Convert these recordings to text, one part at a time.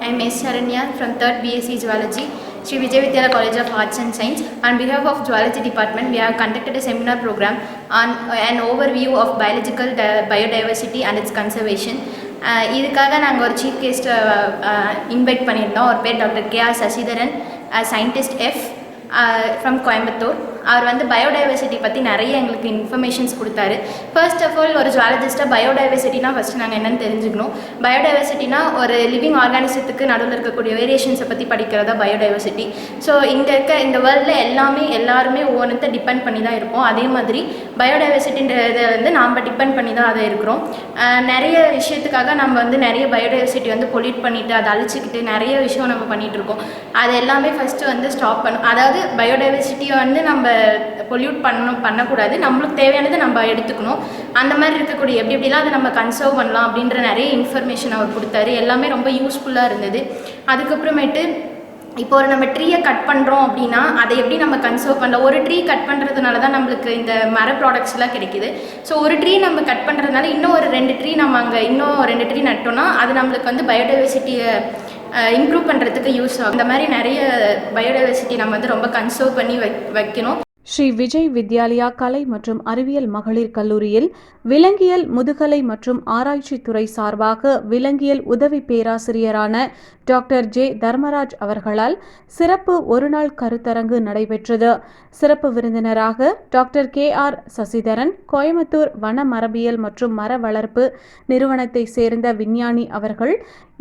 I am S. Sharanya from 3rd BSc Zoology, Sri Vijay Vidyalaya College of Arts and Science. On behalf of Zoology Department, we have conducted a seminar program on an overview of biological biodiversity and its conservation. இதுக்காக நாங்கள் ஒரு chief guest invite பண்ணியிருந்தோம். ஒரு பேர் doctor K.R. Sasidharan, scientist F from Coimbatore. அவர் வந்து biodiversity பற்றி நிறைய எங்களுக்கு இன்ஃபர்மேஷன்ஸ் கொடுத்தாரு. ஃபர்ஸ்ட் ஆஃப் ஆல் ஒரு ஜுவாலஜிஸ்ட்டாக பயோடைவர்சிட்டினா ஃபஸ்ட்டு நாங்கள் என்னென்னு தெரிஞ்சுக்கணும். பயோடைவர்சிட்டினா ஒரு லிவிங் ஆர்கானிசத்துக்கு நடுவில் இருக்கக்கூடிய வேரியேஷன்ஸை பற்றி படிக்கிறதா பயோடைவர்சிட்டி. ஸோ இங்கே இருக்க இந்த வேர்ல்டில் எல்லாருமே ஒவ்வொன்றத்தை டிபெண்ட் பண்ணி தான் இருப்போம். அதே மாதிரி பயோடைவர்சிட்டின்றதை வந்து நாம் டிபெண்ட் பண்ணி தான் அதை இருக்கிறோம். நிறைய விஷயத்துக்காக நம்ம வந்து நிறைய பயோடைவர்சிட்டி வந்து பொல்யூட் பண்ணிவிட்டு அதை அழிச்சிக்கிட்டு நிறைய விஷயம் நம்ம பண்ணிகிட்ருக்கோம். அது எல்லாமே ஃபஸ்ட்டு வந்து ஸ்டாப் பண்ணும். அதாவது பயோடைவர்சிட்டியை வந்து நம்ம பொல்யூட் பண்ணக்கூடாது. நம்மளுக்கு தேவையானது நம்ம எடுத்துக்கணும். அந்த மாதிரி இருக்கக்கூடிய எப்படிலாம் அதை நம்ம கன்சர்வ் பண்ணலாம் அப்படின்ற நிறைய இன்ஃபர்மேஷன் அவர் கொடுத்தாரு. எல்லாமே ரொம்ப யூஸ்ஃபுல்லாக இருந்தது. அதுக்கப்புறமேட்டு இப்போ நம்ம ட்ரீயை கட் பண்ணுறோம் அப்படின்னா அதை எப்படி நம்ம கன்சர்வ் பண்ணலாம். ஒரு ட்ரீ கட் பண்ணுறதுனால தான் நம்மளுக்கு இந்த மர ப்ராடக்ட்ஸ்லாம் கிடைக்கிது. ஸோ ஒரு ட்ரீ நம்ம கட் பண்ணுறதுனால இன்னும் ஒரு 2 ட்ரீ நம்ம அங்கே இன்னும் 2 ட்ரீ நட்டோம்னா அது நம்மளுக்கு வந்து பயோடைவர்சிட்டியை இம்ப்ரூவ் பண்ணுறதுக்கு யூஸ் ஆகும். இந்த மாதிரி நிறைய பயோடைவர்சிட்டி நம்ம வந்து ரொம்ப கன்சர்வ் பண்ணி வைக்கணும். ஸ்ரீ விஜய் வித்யாலயா கலை மற்றும் அறிவியல் மகளிர் கல்லூரியில் விலங்கியல் முதுகலை மற்றும் ஆராய்ச்சி துறை சார்பாக விலங்கியல் உதவி பேராசிரியரான டாக்டர் ஜே தர்மராஜ் அவர்களால் சிறப்பு ஒருநாள் கருத்தரங்கு நடைபெற்றது. சிறப்பு விருந்தினராக டாக்டர் K.R. சசிதரன், கோயம்புத்தூர் வன மரபியல் மற்றும் மர வளர்ப்பு நிறுவனத்தை சேர்ந்த விஞ்ஞானி அவர்கள்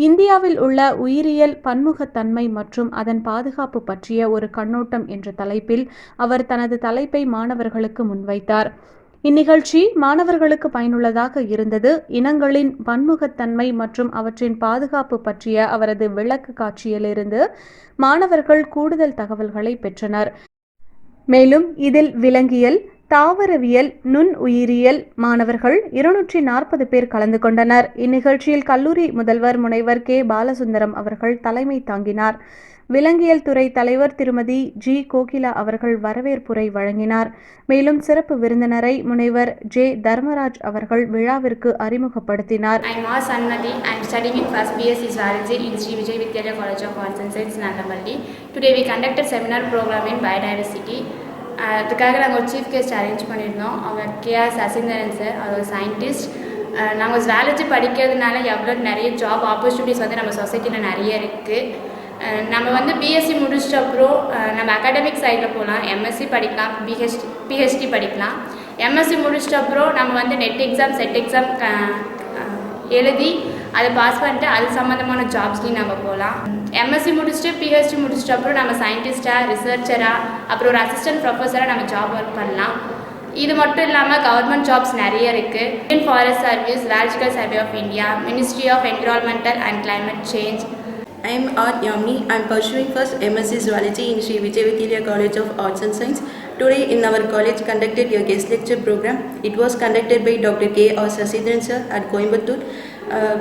இந்தியாவில் உள்ள உயிரியல் பன்முகத்தன்மை மற்றும் அதன் பாதுகாப்பு பற்றிய ஒரு கண்ணோட்டம் என்ற தலைப்பில் அவர் தனது தலைப்பை மாணவர்களுக்கு முன்வைத்தார். இந்நிகழ்ச்சி மாணவர்களுக்கு பயனுள்ளதாக இருந்தது. இனங்களின் பன்முகத்தன்மை மற்றும் அவற்றின் பாதுகாப்பு பற்றிய அவரது விளக்க காட்சியிலிருந்து மாணவர்கள் கூடுதல் தகவல்களை பெற்றனர். மேலும் இதில் விலங்கியல், தாவரவியல், நுண் உயிரியல் மாணவர்கள் 240 பேர் கலந்து கொண்டனர். இந்நிகழ்ச்சியில் கல்லூரி முதல்வர் முனைவர் K. பாலசுந்தரம் அவர்கள் தலைமை தாங்கினார். விலங்கியல் துறை தலைவர் திருமதி G. கோகிலா அவர்கள் வரவேற்புரை வழங்கினார். மேலும் சிறப்பு விருந்தினரை முனைவர் J. தர்மராஜ் அவர்கள் விழாவிற்கு அறிமுகப்படுத்தினார். I am Sanmati. I am studying in first BSc Zoology in Sri Vijay Vidyalaya College of Arts and Science, Nandamalli. Today we conducted seminar program in biodiversity. அதுக்காக நாங்கள் ஒரு சீஃப் கெஸ்ட் அரேஞ்ச் பண்ணியிருந்தோம். அவர் K.R. Sasitharan sir. அவர் ஒரு scientist. நாங்கள் zoology படிக்கிறதுனால நிறைய job opportunities வந்து நம்ம சொசைட்டியில் நிறைய இருக்குது. நம்ம வந்து பிஎஸ்சி முடிச்சிட்ட அப்புறம் நம்ம அகாடமிக் சைடில் போகலாம். எம்எஸ்சி படிக்கலாம், பிஹெச்டி படிக்கலாம். எம்எஸ்சி முடிச்சிட்ட அப்புறம் நம்ம வந்து நெட் எக்ஸாம், செட் எக்ஸாம் எழுதி அதை பாஸ் பண்ணிட்டு அது சம்மந்தமான ஜாப்ஸ்லையும் நம்ம போகலாம். எம்எஸ்சி முடிச்சுட்டு பிஹெச்டி முடிச்சிட்ட அப்புறம் நம்ம சயின்டிஸ்டாக, ரிசர்ச்சராக, அப்புறம் ஒரு அசிஸ்டன்ட் ப்ரொஃபஸராக நம்ம ஜாப் ஒர்க் பண்ணலாம். இது மட்டும் இல்லாமல் கவர்மெண்ட் ஜாப்ஸ் நிறைய இருக்குது. Indian forest service, zoological survey of India, ministry of environmental and climate change. I am R. Yamini. I am pursuing first MSc Zoology in Sri Vijay Vidyalaya College of Arts and Science. Today in our college conducted a guest lecture program. It was conducted by Dr. K.R. Sasidaran sir at Coimbatore.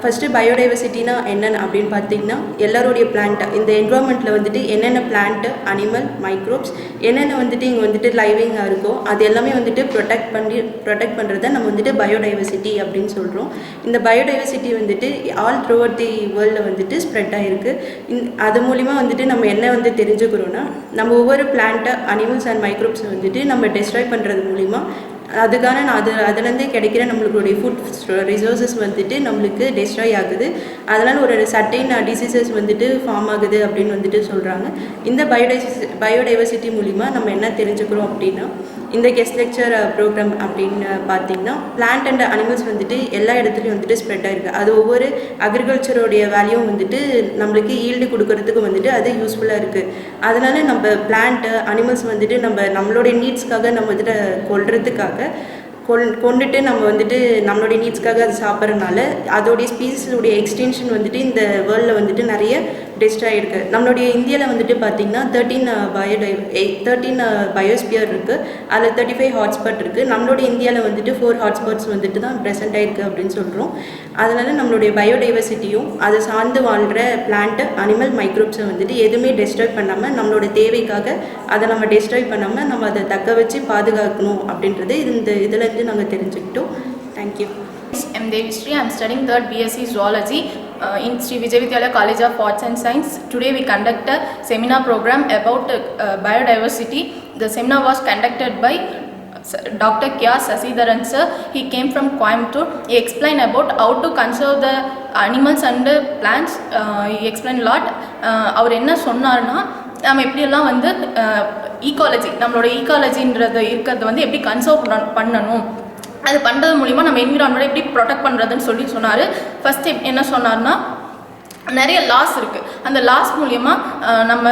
First பயோடைவர்சிட்டினா என்னென்னு அப்படின்னு பார்த்தீங்கன்னா எல்லாரோடைய plant இந்த என்விரான்மெண்ட்டில் வந்துட்டு என்னென்ன plant, animal, microbes என்னென்ன வந்துட்டு இங்கே வந்துட்டு லைவிங்காக இருக்கோ அது எல்லாமே வந்துட்டு ப்ரொடெக்ட் பண்ணுறத நம்ம வந்துட்டு பயோடைவர்சிட்டி அப்படின்னு சொல்கிறோம். இந்த பயோடைவர்சிட்டி வந்துட்டு ஆல் த்ரூ அவுட் தி வேர்ல்டில் வந்துட்டு ஸ்ப்ரெட் ஆகிருக்கு. அது மூலிமா வந்துட்டு நம்ம என்ன வந்து தெரிஞ்சுக்கிறோன்னா நம்ம ஒவ்வொரு பிளான்ட்டை, அனிமல்ஸ் அண்ட் மைக்ரோப்ஸை வந்துட்டு நம்ம டெஸ்ட்ராய் பண்ணுறது மூலிமா அதுக்கான அதுலேருந்தே கிடைக்கிற நம்மளுடைய ஃபுட் ரிசோர்ஸஸ் வந்துட்டு நம்மளுக்கு டெஸ்ட்ராய் ஆகுது. அதனால் ஒரு சர்டைன் டிசீசஸ் வந்துட்டு ஃபார்ம் ஆகுது அப்படின்னு வந்துட்டு சொல்கிறாங்க. இந்த பயோடைவர்சிட்டி மூலிமா நம்ம என்ன தெரிஞ்சுக்கிறோம் அப்படின்னா இந்த கெஸ்ட் லெக்சர் ப்ரோக்ராம் அப்படின்னு பார்த்திங்கன்னா பிளான்ட் அண்ட் அனிமல்ஸ் வந்துட்டு எல்லா இடத்துலையும் வந்துட்டு ஸ்ப்ரெட் ஆகிருக்கு. அது ஒவ்வொரு அக்ரிகல்ச்சரோடைய வேல்யூவும் வந்துட்டு நம்மளுக்கு ஈல்டு கொடுக்கறதுக்கு வந்துட்டு அது யூஸ்ஃபுல்லாக இருக்குது. அதனால் நம்ம பிளான்ட்டு, அனிமல்ஸ் வந்துட்டு நம்மளுடைய நீட்ஸ்க்காக நம்ம வந்துட்டு கொள்றதுக்காக கொண்டுட்டு நம்ம வந்துட்டு நம்மளுடைய நீட்ஸ்க்காக அது சாப்பிட்றதுனால அதோடைய ஸ்பீசிஸுடைய எக்ஸ்டென்ஷன் வந்துட்டு இந்த வேர்ல்டில் வந்துட்டு நிறைய டெஸ்ட்ராய் இருக்குது. நம்மளுடைய இந்தியாவில் வந்துட்டு பார்த்திங்கன்னா 13 பயோஸ்பியர் இருக்குது. அதில் 35 ஹாட்ஸ்பாட் இருக்குது. நம்மளுடைய இந்தியாவில் வந்துட்டு 4 ஹாட்ஸ்பாட்ஸ் வந்துட்டு தான் ப்ரெசென்ட் ஆகிருக்கு அப்படின்னு சொல்கிறோம். அதனால் நம்மளுடைய பயோடைவர்சிட்டியும் அதை சார்ந்து வாழ்கிற பிளான்ட்டு, அனிமல், மைக்ரோப்ஸை வந்துட்டு எதுவுமே டெஸ்ட்ராய் பண்ணாமல் நம்மளோட தேவைக்காக அதை நம்ம டெஸ்ட்ராய் பண்ணாமல் நம்ம அதை தக்க வச்சு பாதுகாக்கணும் அப்படின்றது இதிலேருந்து நாங்கள் தெரிஞ்சுக்கிட்டோம். Thank you. I am Devishri. I am studying 3rd BSc Zoology. in Sri Vijay Vidyalaya College of Arts and Science. Today we conduct a seminar program about biodiversity. The seminar was conducted by Dr. K. Sasidharan sir. He came from Coimbatore. He explained about how to conserve the animals and plants. He explained a lot. அவர் என்ன சொன்னார்னா நம்ம எப்படியெல்லாம் வந்து ecology நம்மளோட ஈகாலஜின்றது இருக்கிறது வந்து எப்படி conserve பண்ணணும், அது பண்ணுறது மூலிமா நம்ம என்விரான்மெண்ட்டை எப்படி ப்ரொடெக்ட் பண்ணுறதுன்னு சொன்னார். ஃபஸ்ட்டு என்ன சொன்னார்னா நிறைய லாஸ் இருக்குது. அந்த லாஸ் மூலிமா நம்ம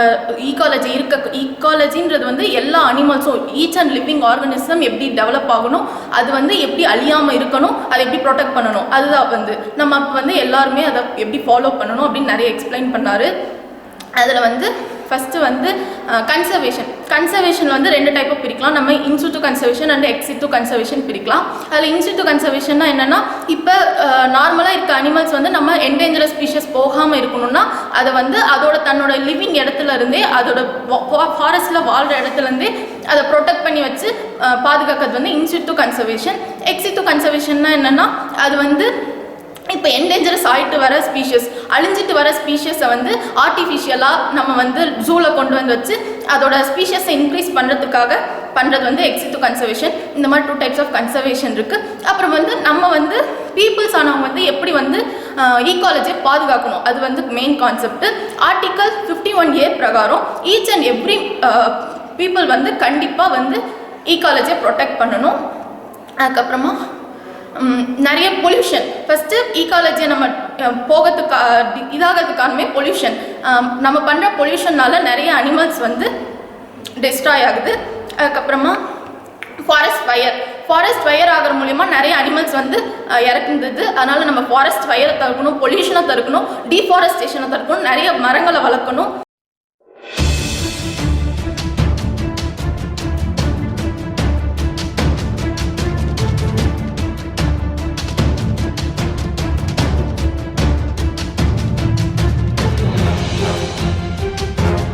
ஈகாலஜின்றது வந்து எல்லா அனிமல்ஸும் ஈச் அண்ட் லிவிங் ஆர்கனிசம் எப்படி டெவலப் ஆகணும், அது வந்து எப்படி அழியாமல் இருக்கணும், அதை எப்படி ப்ரொடெக்ட் பண்ணணும், அதுதான் வந்து நம்ம அப்போ வந்து எல்லாருமே அதை எப்படி ஃபாலோ பண்ணணும் அப்படின்னு நிறைய எக்ஸ்பிளைன் பண்ணார். அதில் வந்து ஃபஸ்ட்டு வந்து கன்சர்வேஷனில் வந்து 2 டைப்பாக பிரிக்கலாம். நம்ம in situ conservation and exit conservation பிரிக்கலாம். அதில் இன்சிட்டு கன்சர்வேஷன்னா என்னென்னா, இப்போ நார்மலாக இருக்க அனிமல்ஸ் வந்து நம்ம என்டேஞ்சரஸ் ஸ்பீஷஸ் போகாமல் இருக்கணும்னா அதை வந்து தன்னோட லிவிங் இடத்துல இருந்தே அதோட ஃபாரஸ்ட்டில் வாழ்கிற இடத்துலேருந்தே அதை ப்ரொடெக்ட் பண்ணி வச்சு பாதுகாக்கிறது வந்து இன்சிட்டு கன்சர்வேஷன். எக்ஸிட்டு கன்சர்வேஷன்னா என்னென்னா, அது வந்து இப்போ என்டேஞ்சரஸ் ஆகிட்டு வர ஸ்பீஷஸ், அழிஞ்சிட்டு வர ஸ்பீஷஸை வந்து ஆர்டிஃபிஷியலாக நம்ம வந்து ஜூவில் கொண்டு வந்து வச்சு அதோட ஸ்பீஷஸை இன்க்ரீஸ் பண்ணுறதுக்காக பண்ணுறது வந்து எக்ஸிட்டு கன்சர்வேஷன். இந்த மாதிரி 2 டைப்ஸ் ஆஃப் கன்சர்வேஷன் இருக்குது. அப்புறம் வந்து நம்ம வந்து பீப்புள்ஸ் ஆனவங்க வந்து எப்படி வந்து ஈகாலஜியை பாதுகாக்கணும், அது வந்து மெயின் கான்செப்ட். ஆர்டிக்கல் 51A பிரகாரம் ஈச் அண்ட் எவ்ரி பீப்புள் வந்து கண்டிப்பாக வந்து ஈகாலஜியை ப்ரொடெக்ட் பண்ணணும். அதுக்கப்புறமா நிறைய பொல்யூஷன், ஃபஸ்ட்டு ஈகாலஜியை நம்ம இதாகிறதுக்கானமே பொல்யூஷன், நம்ம பண்ணுற பொல்யூஷன்னால நிறைய அனிமல்ஸ் வந்து டெஸ்ட்ராய் ஆகுது. அதுக்கப்புறமா ஃபாரஸ்ட் ஃபயர் ஆகிற மூலிமா நிறைய அனிமல்ஸ் வந்து இறக்குந்தது. அதனால் நம்ம ஃபாரஸ்ட் ஃபயரை தடுக்கணும், பொல்யூஷனை தடுக்கணும், டீஃபாரஸ்டேஷனை தடுக்கணும், நிறைய மரங்களை வளர்க்கணும்.